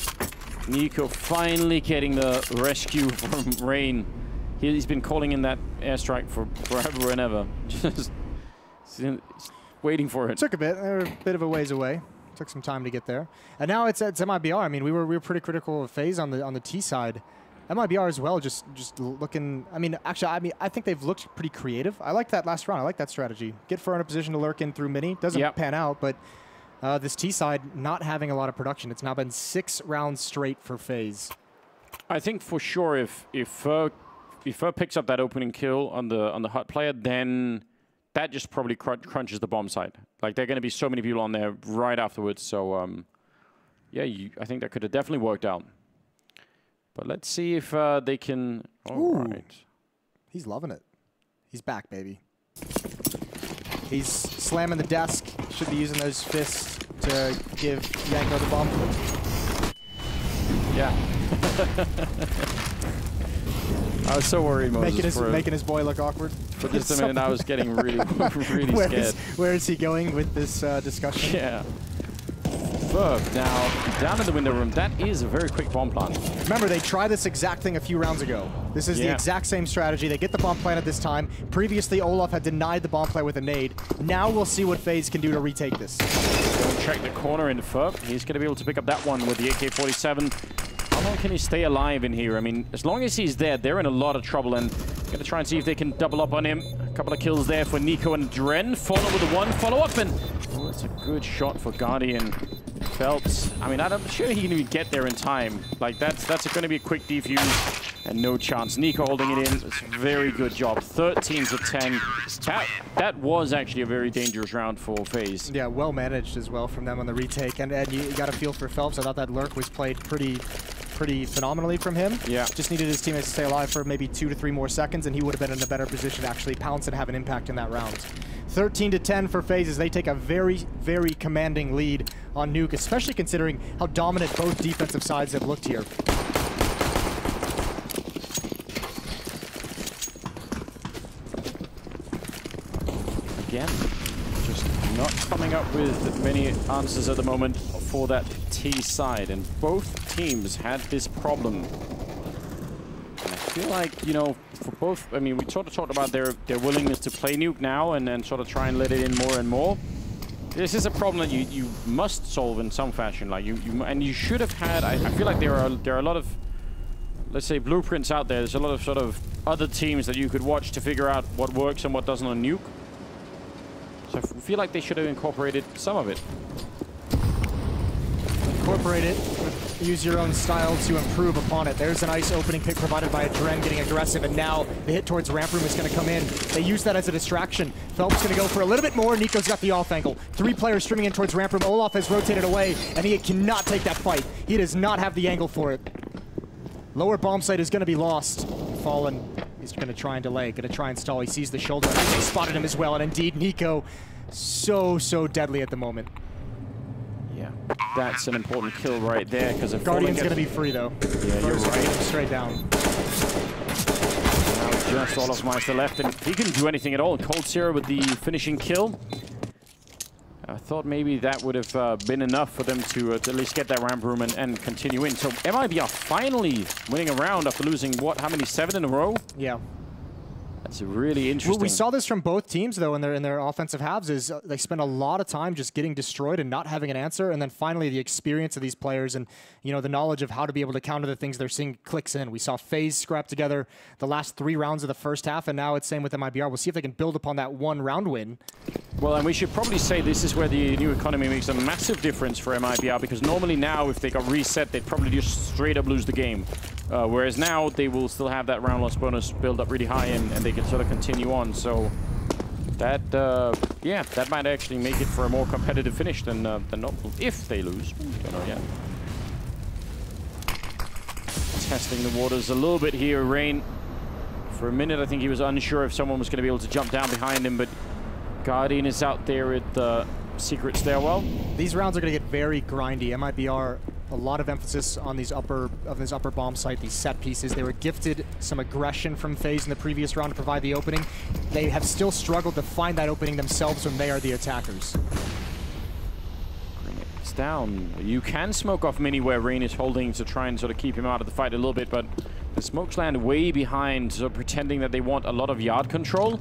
Speaker 1: Nico finally getting the rescue from Rain. He's been calling in that airstrike for forever and ever. Just waiting for it.
Speaker 2: Took a bit. They're a bit of a ways away. Took some time to get there. And now it's MIBR. I mean, we were pretty critical of FaZe on the T side. MIBR as well, just looking. I mean, actually, I think they've looked pretty creative. I like that last round. I like that strategy. Get Fur in a position to lurk in through Mini. Doesn't pan out, but this T side not having a lot of production. It's now been 6 rounds straight for FaZe.
Speaker 1: I think for sure if Fur picks up that opening kill on the hot player, then that just probably crunches the bomb side. Like, there are going to be so many people on there right afterwards. So yeah, I think that could have definitely worked out. But let's see if they can. All right.
Speaker 2: He's loving it. He's back, baby. He's slamming the desk. Should be using those fists to give Yanko the bomb.
Speaker 1: Yeah. I was so worried, Moses.
Speaker 2: Making his boy look awkward.
Speaker 1: For just a minute, I was getting really, really scared.
Speaker 2: Where is he going with this discussion?
Speaker 1: Yeah. Fur now down in the window room. That is a very quick bomb plant.
Speaker 2: Remember, they tried this exact thing a few rounds ago. This is the exact same strategy. They get the bomb planted this time. Previously, Olaf had denied the bomb play with a nade. Now we'll see what FaZe can do to retake this.
Speaker 1: Don't check the corner in Fur. He's going to be able to pick up that one with the AK-47. How long can he stay alive in here? I mean, as long as he's there, they're in a lot of trouble, and going to try and see if they can double up on him. A couple of kills there for Nico and Dren. Follow with the one follow-up, and that's a good shot for Guardian. Phelps, I mean, I'm sure he can even get there in time. Like, that's going to be a quick defuse, and no chance. Nico holding it in. It's a very good job. 13 to 10. That was actually a very dangerous round for FaZe.
Speaker 2: Yeah, well managed as well from them on the retake. And you got a feel for Phelps. I thought that lurk was played pretty phenomenally from him.
Speaker 1: Yeah. Just
Speaker 2: needed his teammates to stay alive for maybe 2 to 3 more seconds, and he would have been in a better position to actually pounce and have an impact in that round. 13 to 10 for FaZe as they take a very, very commanding lead on Nuke, especially considering how dominant both defensive sides have looked here.
Speaker 1: Again, just not coming up with many answers at the moment for that T side, and both teams had this problem. And I feel like, you know, for both, I mean, we sort of talked about their willingness to play Nuke now and then sort of try and let it in more and more. This is a problem that you must solve in some fashion. Like you should have had. I feel like there are a lot of, let's say, blueprints out there. There's a lot of sort of other teams that you could watch to figure out what works and what doesn't on Nuke. So I feel like they should have incorporated some of it.
Speaker 2: Incorporate it. Use your own style to improve upon it. There's a nice opening pick provided by a Dren getting aggressive, and now the hit towards ramp room is going to come in. They use that as a distraction. Phelps going to go for a little bit more. Nico's got the off angle. 3 players streaming in towards ramp room. Olaf has rotated away, and he cannot take that fight. He does not have the angle for it. Lower bomb site is going to be lost. Fallen is going to try and delay, going to try and stall. He sees the shoulder. They spotted him as well, and indeed, Nico, so deadly at the moment.
Speaker 1: Yeah, that's an important kill right there, because if
Speaker 2: Guardian's going to be free, though.
Speaker 1: Yeah, you're right.
Speaker 2: Straight down.
Speaker 1: Now just Olaf Meister left, and he couldn't do anything at all. coldzera with the finishing kill. I thought maybe that would have been enough for them to at least get that ramp room and continue in. So MIBR finally winning a round after losing, what, how many, 7 in a row?
Speaker 2: Yeah.
Speaker 1: That's really interesting.
Speaker 2: Well, we saw this from both teams, though, in their offensive halves, is they spend a lot of time just getting destroyed and not having an answer, and then finally the experience of these players and, you know, the knowledge of how to be able to counter the things they're seeing clicks in. We saw FaZe scrap together the last 3 rounds of the first half, and now it's same with MIBR. We'll see if they can build upon that 1 round win.
Speaker 1: Well, and we should probably say this is where the new economy makes a massive difference for MIBR, because normally now, if they got reset, they'd probably just straight up lose the game. Whereas now, they will still have that round loss bonus build up really high, and they can sort of continue on. So that, yeah, that might actually make it for a more competitive finish than not if they lose. Don't know yet. Testing the waters a little bit here, Rain. For a minute, I think he was unsure if someone was going to be able to jump down behind him, but Guardian is out there at the secret stairwell. These
Speaker 2: rounds are going to get very grindy. MIBR, a lot of emphasis on these upper bomb site, these set pieces. They were gifted some aggression from FaZe in the previous round to provide the opening. They have still struggled to find that opening themselves when they are the attackers.
Speaker 1: It's down. You can smoke off Mini where Rain is holding to try and sort of keep him out of the fight a little bit, but the smokes land way behind, so pretending that they want a lot of yard control.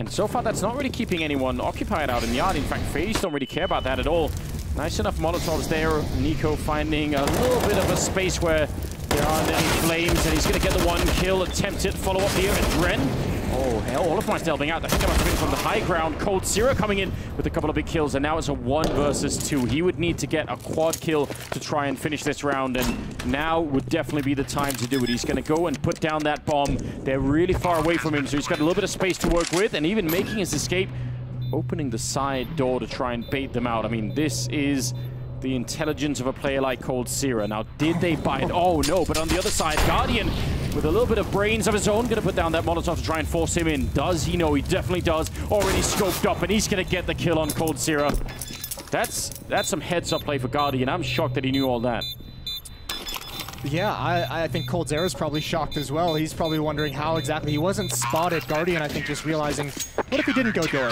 Speaker 1: And so far, that's not really keeping anyone occupied out in the yard. In fact, FaZe don't really care about that at all. Nice enough Molotovs there. Nico finding a little bit of a space where there aren't any flames, and he's going to get the 1 kill. Attempted follow-up here at Dren. Oh, hell, all of my helping out. I think that must have been from the high ground. coldzera coming in with a couple of big kills, and now it's a 1 versus 2. He would need to get a quad kill to try and finish this round, and now would definitely be the time to do it. He's going to go and put down that bomb. They're really far away from him, so he's got a little bit of space to work with, and even making his escape, opening the side door to try and bait them out. I mean, this is the intelligence of a player like coldzera. Now, did they bite? Oh, no, but on the other side, Guardian, with a little bit of brains of his own, going to put down that Molotov to try and force him in. Does he know? He definitely does. Already scoped up, and he's going to get the kill on coldzera. That's some heads-up play for Guardian. I'm shocked that he knew all that.
Speaker 2: Yeah, I think coldzera's probably shocked as well. He's probably wondering how exactly he wasn't spotted. Guardian, I think, just realizing, what if he didn't go door?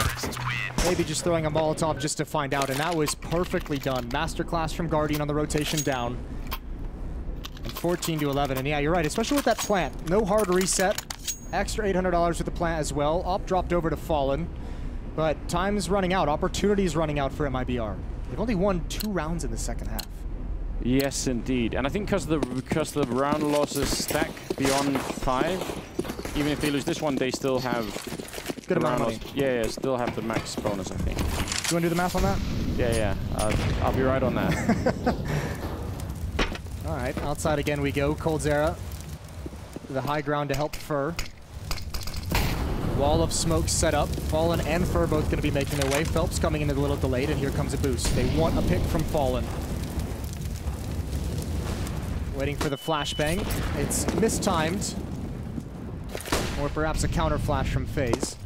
Speaker 2: Maybe just throwing a Molotov just to find out, and that was perfectly done. Masterclass from Guardian on the rotation down. And 14 to 11, and yeah, you're right, especially with that plant. No hard reset. Extra $800 with the plant as well. Op dropped over to Fallen, but time's running out. Opportunity's running out for MIBR. They've only won 2 rounds in the second half.
Speaker 1: Yes, indeed. And I think because the round losses stack beyond 5, even if they lose this one, they still have
Speaker 2: good amount of money.
Speaker 1: Yeah, still have the max bonus, I think.
Speaker 2: You want to do the math on that?
Speaker 1: Yeah. I'll be right on that.
Speaker 2: All right, outside again we go. coldzera to the high ground to help Fur. Wall of smoke set up. Fallen and Fur both going to be making their way. Phelps coming in a little delayed, and here comes a boost. They want a pick from Fallen. Waiting for the flashbang. It's mistimed. Or perhaps a counter flash from FaZe.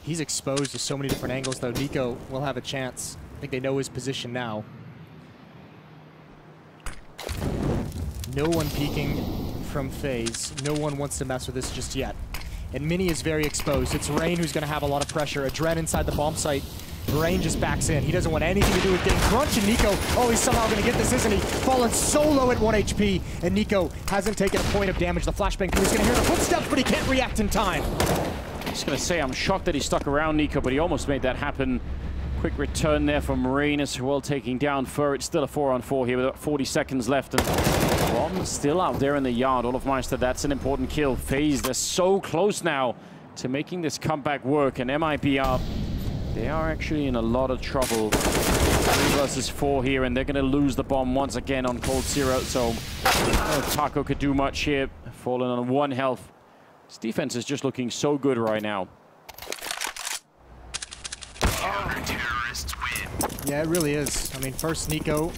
Speaker 2: He's exposed to so many different angles, though. Nico will have a chance. I think they know his position now. No one peeking from FaZe. No one wants to mess with this just yet. and Mini is very exposed. It's Rain who's going to have a lot of pressure. Adren inside the bomb site. Rain just backs in. He doesn't want anything to do with getting crunched, and Nico, oh, he's somehow going to get this, isn't he? Fallen so low at 1 HP, and Nico hasn't taken a point of damage. The flashbang crew is going to hear the footsteps, but he can't react in time.
Speaker 1: I'm just going to say, I'm shocked that he stuck around Nico, but he almost made that happen. Quick return there from Rain as well, taking down Fur. It's still a 4-on-4 here with about 40 seconds left, and Bomb still out there in the yard. Olofmeister, that's an important kill. FaZe, they're so close now to making this comeback work, and MIBR, they are actually in a lot of trouble. 3 versus 4 here, and they're going to lose the bomb once again on Cold Zero. So Taco could do much here, falling on 1 health. His defense is just looking so good right now.
Speaker 2: Yeah, it really is. I mean, first Nico,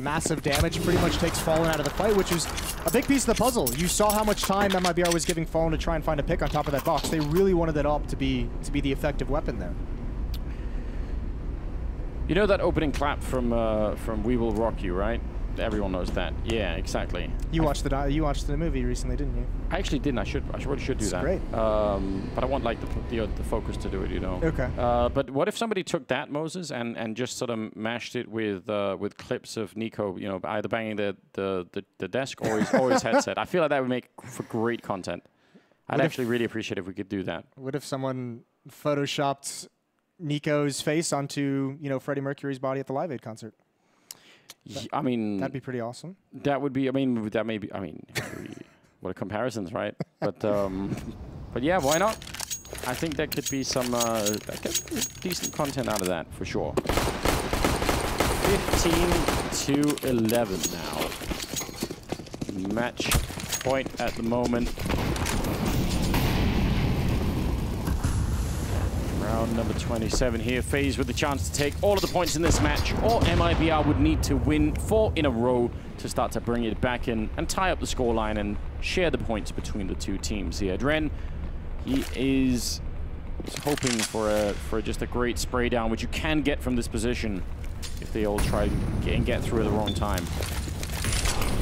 Speaker 2: massive damage, pretty much takes Fallen out of the fight, which is a big piece of the puzzle. You saw how much time MIBR was giving Fallen to try and find a pick on top of that box. They really wanted that up to be the effective weapon there.
Speaker 1: You know that opening clap from We Will Rock You, right? Everyone knows that. Yeah, exactly.
Speaker 2: You watched the movie recently, didn't you?
Speaker 1: I actually didn't. I really should do that.
Speaker 2: Great.
Speaker 1: But I want like the focus to do it, you know.
Speaker 2: Okay.
Speaker 1: But what if somebody took that, Moses, and just sort of mashed it with clips of Nico, you know, either banging the desk or his headset? I feel like that would make for great content. I'd actually really appreciate if we could do that.
Speaker 2: What if someone photoshopped Nico's face onto, you know, Freddie Mercury's body at the Live Aid concert?
Speaker 1: I mean,
Speaker 2: that'd be pretty awesome.
Speaker 1: That would be. I mean, that may be. I mean, what a comparisons, right? But yeah, why not? I think there could be some decent content out of that for sure. 15-11 now. Match point at the moment. Round number 27 here. FaZe with the chance to take all of the points in this match, or MIBR would need to win 4 in a row to start to bring it back in and tie up the scoreline and share the points between the 2 teams here. Dren, he is hoping for just a great spray down, which you can get from this position if they all try and get through at the wrong time.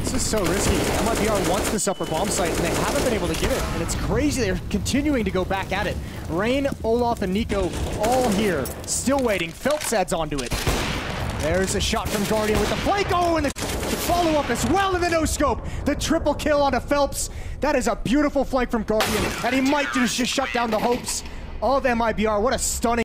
Speaker 2: This is so risky. MIBR wants this upper bomb site, and they haven't been able to get it. And it's crazy. They're continuing to go back at it. Rain, Olaf, and Nico all here, still waiting. Phelps adds onto it. There's a shot from Guardian with the flank. Oh, and the follow-up as well in the no-scope. The triple kill onto Phelps. That is a beautiful flank from Guardian, and he might just shut down the hopes of MIBR. What a stunning